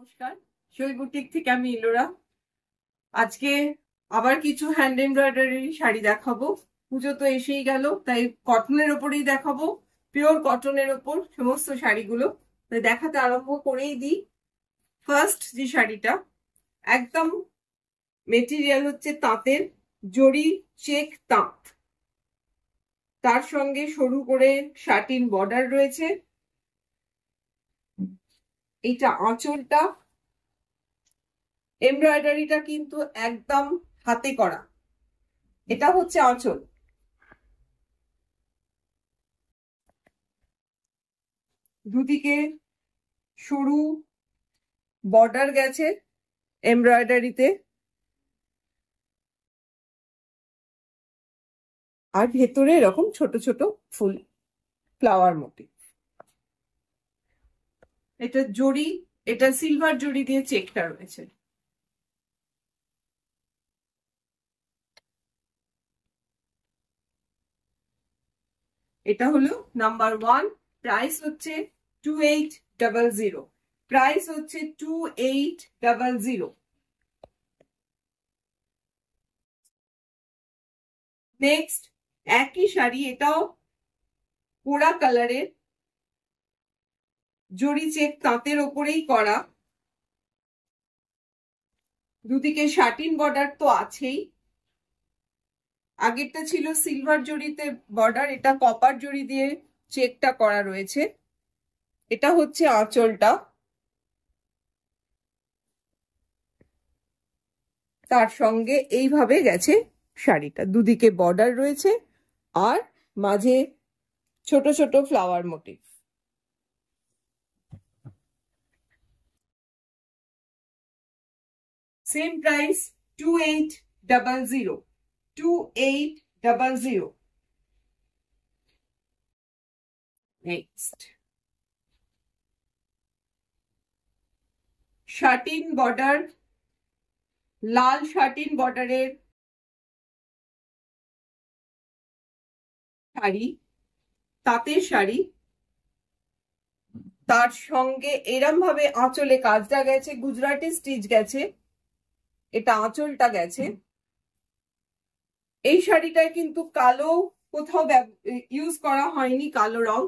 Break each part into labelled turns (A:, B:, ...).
A: নমস্কার, সই বুটিক থেকে আমি ইলোরা। আজকে আবার কিছু হ্যান্ড এমব্রয়ডারি শাড়ি দেখাবো। পুজো তো এসেই গেল, তাই কটনের ওপরেই দেখাবো, পিওর কটনের ওপর সমস্ত শাড়িগুলো। তাই দেখাতে আরম্ভ করেই দিই। ফার্স্ট যে শাড়িটা, একদম মেটেরিয়াল হচ্ছে তাঁতের, জরি চেক তাঁত, তার সঙ্গে সরু করে শাটিন বর্ডার রয়েছে। এইটা আঁচলটা, এমব্রয়ডারিটা কিন্তু একদম হাতে করা। এটা হচ্ছে আঁচল, দুদিকে সরু বর্ডার গেছে এমব্রয়ডারিতে, আর ভেতরে এরকম ছোট ছোট ফুল, ফ্লাওয়ার মোটিভ। এটা জরি, এটা সিলভার জরি দিয়ে চেকটা রয়েছে। এটা হলো নাম্বার 1। প্রাইস হচ্ছে 2800। প্রাইস হচ্ছে 2800। নেক্সট একই শাড়ি, এটাও পোড়া কালারের, জরি চেক তাঁতের ওপরেই করা, দুদিকে শাটিন বর্ডার তো আছেই। আগেরটা ছিল সিলভার জরিতে বর্ডার, এটা কপার জরি দিয়ে চেকটা করা রয়েছে। এটা হচ্ছে আঁচলটা, তার সঙ্গে এইভাবে গেছে শাড়িটা, দুদিকে বর্ডার রয়েছে আর মাঝে ছোট ছোট flower motif. Same price 2800। 2800। Next satin border, লাল শাটিন বর্ডারের শাড়ি, তাঁতের শাড়ি, তার সঙ্গে এরম ভাবে আঁচলে কাজটা গেছে, গুজরাটি স্টিচ গেছে, এটা আঁচলটা গেছে। এই শাড়িটায় কিন্তু কালো কোথাও ইউজ করা হয়নি, কালো রং।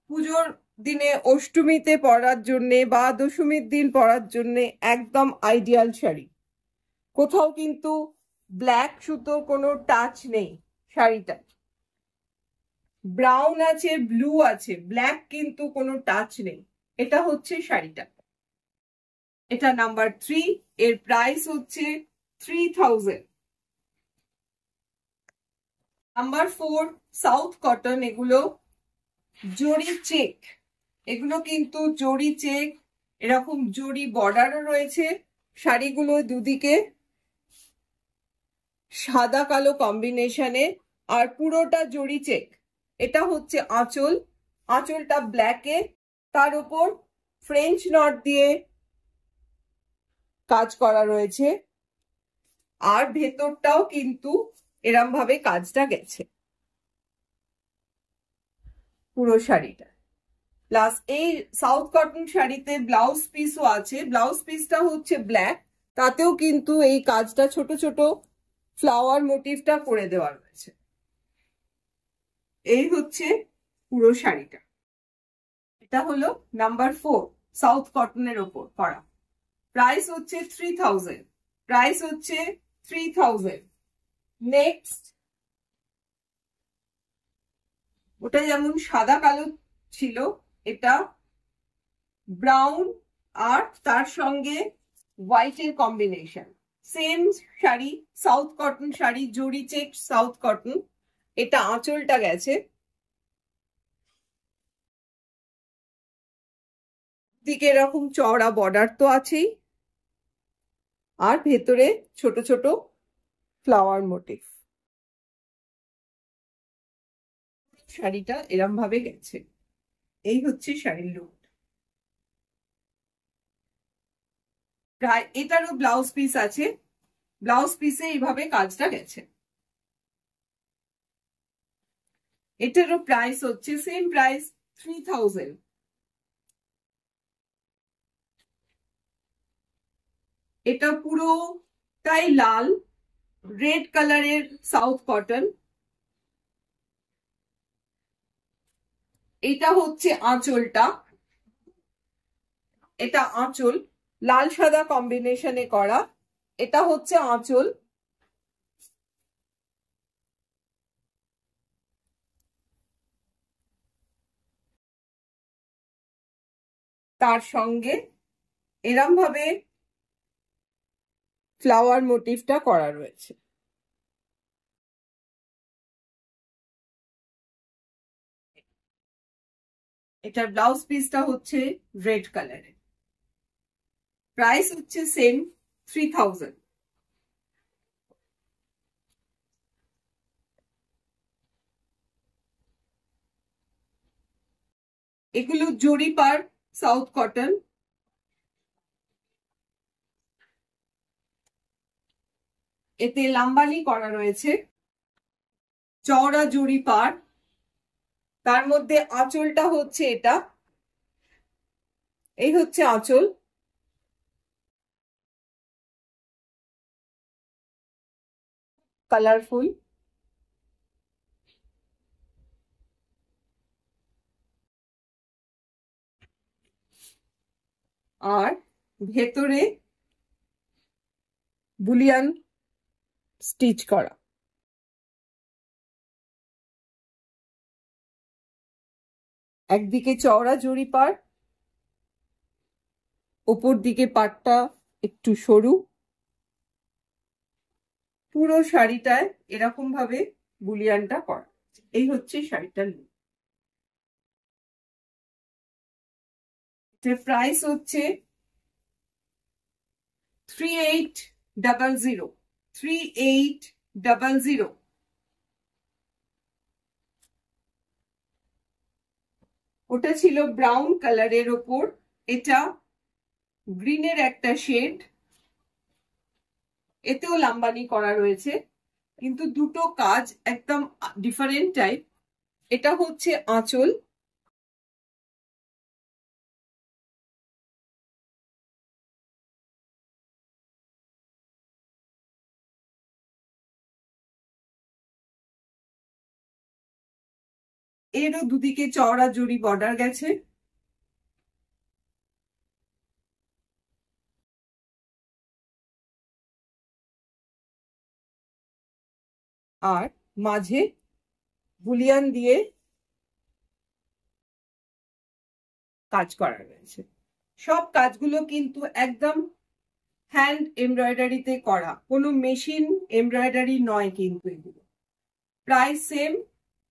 A: পুজোর দিনে অষ্টমীতে পরার জন্য বা দশমীর দিন পরার জন্য একদম আইডিয়াল শাড়ি। কোথাও কিন্তু ব্ল্যাক সুতোর কোনো টাচ নেই শাড়িটা, ব্রাউন আছে, ব্লু আছে, ব্ল্যাক কিন্তু কোনো টাচ নেই। এটা হচ্ছে শাড়িটা। এটা নাম্বার 3, এর প্রাইস হচ্ছে 3000। নাম্বার 4 সাউথ কটন, এগুলো জরি চেক, এগুলো কিন্তু জরি চেক, এরকম জরি বর্ডারও রয়েছে। শাড়িগুলো দুদিকে সাদা কালো কম্বিনেশনে, আর পুরোটা জরি চেক। এটা হচ্ছে আঁচল, আঁচলটা ব্ল্যাকে, তার উপর ফ্রেঞ্চ নট দিয়ে কাজ করা রয়েছে, আর ভেতরটাও কিন্তু এরম ভাবে কাজটা গেছে পুরো শাড়িটা। প্লাস এই সাউথ কটন শাড়িতে ব্লাউজ পিসও আছে, ব্লাউজ পিসটা হচ্ছে ব্ল্যাক, তাতেও কিন্তু এই কাজটা ছোট ছোট ফ্লাওয়ার মোটিভটা করে দেওয়া রয়েছে। এই হচ্ছে পুরো শাড়িটা। এটা হলো নাম্বার 4 সাউথ কটনের ওপর করা। প্রাইস হচ্ছে 3000। প্রাইস হচ্ছে 3000। নেক্সট, ওটা যেমন সাদা কালো ছিল, এটা ব্রাউন আর তার সঙ্গে হোয়াইটের combination. Same sari, south cotton sari, জরি চেক সাউথ কটন। এটা আঁচলটা গেছে, দিকে এরকম চওড়া বর্ডার তো আছেই, আর ভেতরে ছোট ছোট ফ্লাওয়ার মোটিভ। শাড়িটা এরম ভাবে গেছে। এই হচ্ছে শাড়ির লুক। প্রায় এটারও ব্লাউজ পিস আছে, ব্লাউজ পিসে এইভাবে কাজটা গেছে। এটারও প্রাইস হচ্ছে সেম প্রাইস 3000। এটা পুরোটাই লাল, রেড কালারের সাউথ কটন। এটা হচ্ছে আঁচলটা, এটা আঁচল লাল সাদা কম্বিনেশনে করা। এটা হচ্ছে আঁচল। তার সঙ্গে এরম ভাবে ফ্লাওয়ার মোটিভটা করা রয়েছে। এটার ব্লাউজ পিসটা হচ্ছে রেড কালারের। প্রাইস হচ্ছে সেম 3000। এগুলো জরিপার সাউথ কটন। এতে লাম্বানি করা রয়েছে, চওড়া জরিপার। তার মধ্যে আঁচলটা হচ্ছে এটা, এই হচ্ছে আঁচল। কালারফুল। আর ভেতরে বুলিয়ান স্টিচ করা। একদিকে চওড়া জরিপার, ওপর দিকে পাটটা একটু সরু। পুরো শাড়িটায় এরকম ভাবে বুলিয়ানটা করা। এই হচ্ছে শাড়িটার লুক। প্রাইস হচ্ছে 3800। 3800। ওটা ছিল ব্রাউন কালারের ওপর, এটা গ্রিনের একটা শেড। এতেও লাম্বানি করা রয়েছে, কিন্তু দুটো কাজ একদম ডিফারেন্ট টাইপ। এটা হচ্ছে আঁচল। এরও দুদিকে চওড়া জরি বর্ডার গেছে। আর মাঝে বুলিয়ান দিয়ে কাজ করা রয়েছে। সব কাজগুলো কিন্তু একদম হ্যান্ড এমব্রয়ডারিতে করা, কোনো মেশিন এমব্রয়ডারি নয় কিন্তু এগুলো। Price same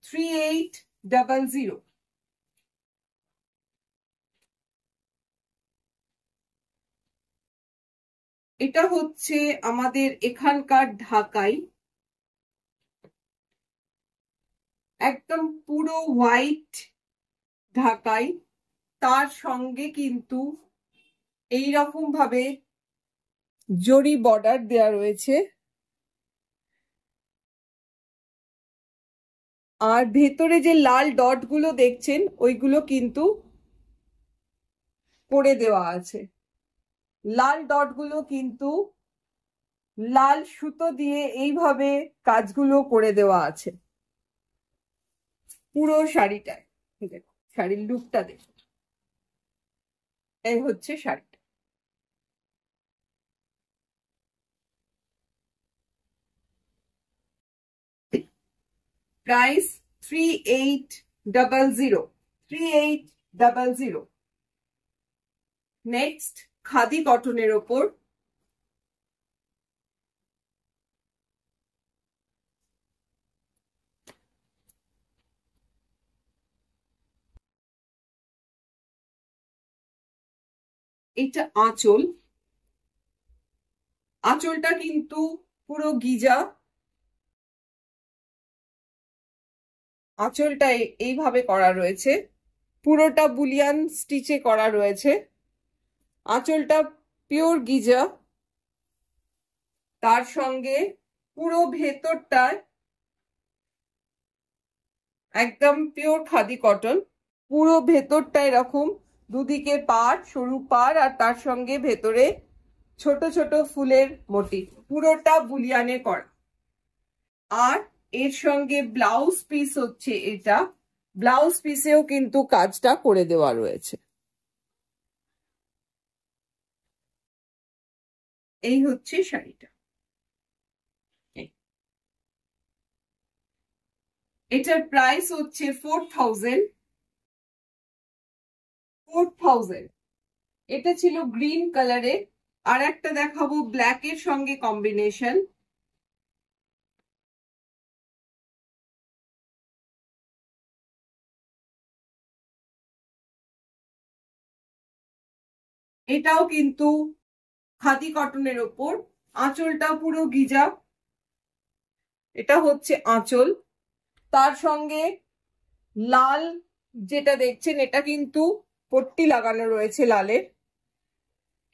A: 3800। এটা হচ্ছে আমাদের এখানকার ঢাকাই, একদম পুরো হোয়াইট ঢাকাই। তার সঙ্গে কিন্তু এইরকম ভাবে জরি বর্ডার দেয়া রয়েছে। আর ভেতরে যে লাল ডট গুলো দেখছেন ওইগুলো কিন্তু করে দেওয়া আছে। লাল ডট গুলো কিন্তু লাল সুতো দিয়ে এইভাবে কাজগুলো করে দেওয়া আছে পুরো শাড়িটায়। দেখো শাড়ির লুকটা দেখো, এই হচ্ছে শাড়িটা। প্রাইস 3800। 3800। নেক্সট খাদি কটনের ওপর। এটা আঁচল। আঁচলটা কিন্তু পুরো গিজা। আঁচলটা এইভাবে করা রয়েছে, পুরোটা বুলিয়ান স্টিচে করা রয়েছে। আঁচলটা পিওর গিজা। তার সঙ্গে পুরো ভেতরটায় একদম পিওর খাদি কটন। পুরো ভেতরটা এরকম দুদিকে পাড়, সরু পাড়, আর তার সঙ্গে ভেতরে ছোট ছোট ফুলের মোটিভ, পুরোটা বুলিয়ানে করা। আর এর সঙ্গে ব্লাউজ পিস হচ্ছে এটা, ব্লাউজ পিসেও কিন্তু কাজটা করে দেওয়া রয়েছে। এই হচ্ছে শাড়িটা। এটার প্রাইস হচ্ছে 4000। এটা ছিল গ্রিন কালারের, আর একটা দেখাবো ব্ল্যাক এর সঙ্গে কম্বিনেশন। এটাও কিন্তু খাদি কটনের ওপর, আঁচলটা পুরো গিজা। এটা হচ্ছে আঁচল, তার সঙ্গে লাল যেটা দেখছেন এটা কিন্তু পট্টি লাগানো রয়েছে লালের।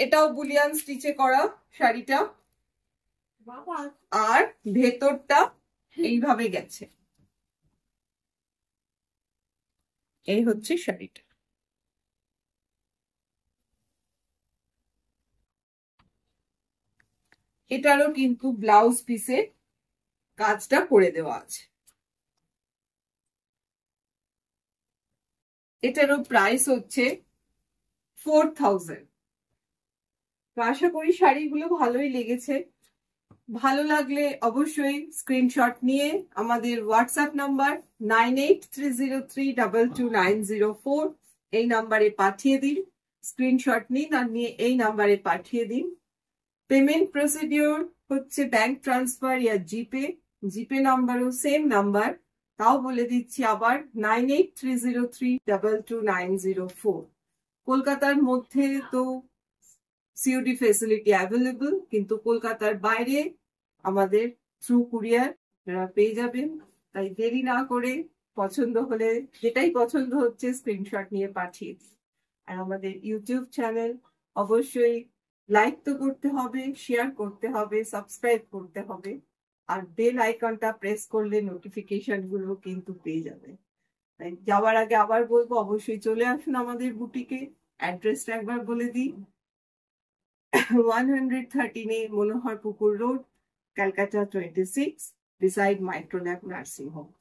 A: এটাও বুলিয়ান স্টিচে করা শাড়িটা, আর ভেতরটা এইভাবে গেছে। এই হচ্ছে শাড়িটা। এটারও কিন্তু ব্লাউজ পিসে কাজটা করে দেওয়া আছে। এটারও প্রাইস হচ্ছে 4000। আশা করি শাড়িগুলো ভালোই লেগেছে। ভালো লাগলে অবশ্যই স্ক্রিনশট নিয়ে আমাদের হোয়াটসঅ্যাপ নাম্বার 9830322904 এই নাম্বারে পাঠিয়ে দিন। স্ক্রিনশট নিন আর নিয়ে এই নাম্বারে পাঠিয়ে দিন। পেমেন্ট প্রসিডিওর হচ্ছে ব্যাংক ট্রান্সফার ইয়া জিপে। জিপে নাম্বারও সেম নাম্বার, তাও বলে দিচ্ছি আবার 9830322904। কলকাতার মধ্যে তো সিওডি ফেসিলিটি অ্যাভেলেবল, কিন্তু কলকাতার বাইরে আমাদের থ্রু কুরিয়ার পেয়ে যাবেন। তাই দেরি না করে পছন্দ হলে, যেটাই পছন্দ হচ্ছে স্ক্রিনশট নিয়ে পাঠিয়ে দিন। আর আমাদের ইউটিউব চ্যানেল অবশ্যই লাইক তো করতে হবে, শেয়ার করতে হবে, সাবস্ক্রাইব করতে হবে, আর বেল আইকনটা প্রেস করলে নোটিফিকেশন গুলো কিন্তু পেয়ে যাবে। তাই যাওয়ার আগে আবার বলবো, অবশ্যই চলে আসুন আমাদের বুটিকে। অ্যাড্রেসটা একবার বলে দিই, 113A মনোহর পুকুর road, Calcutta 26, beside Microlab Nursing Home।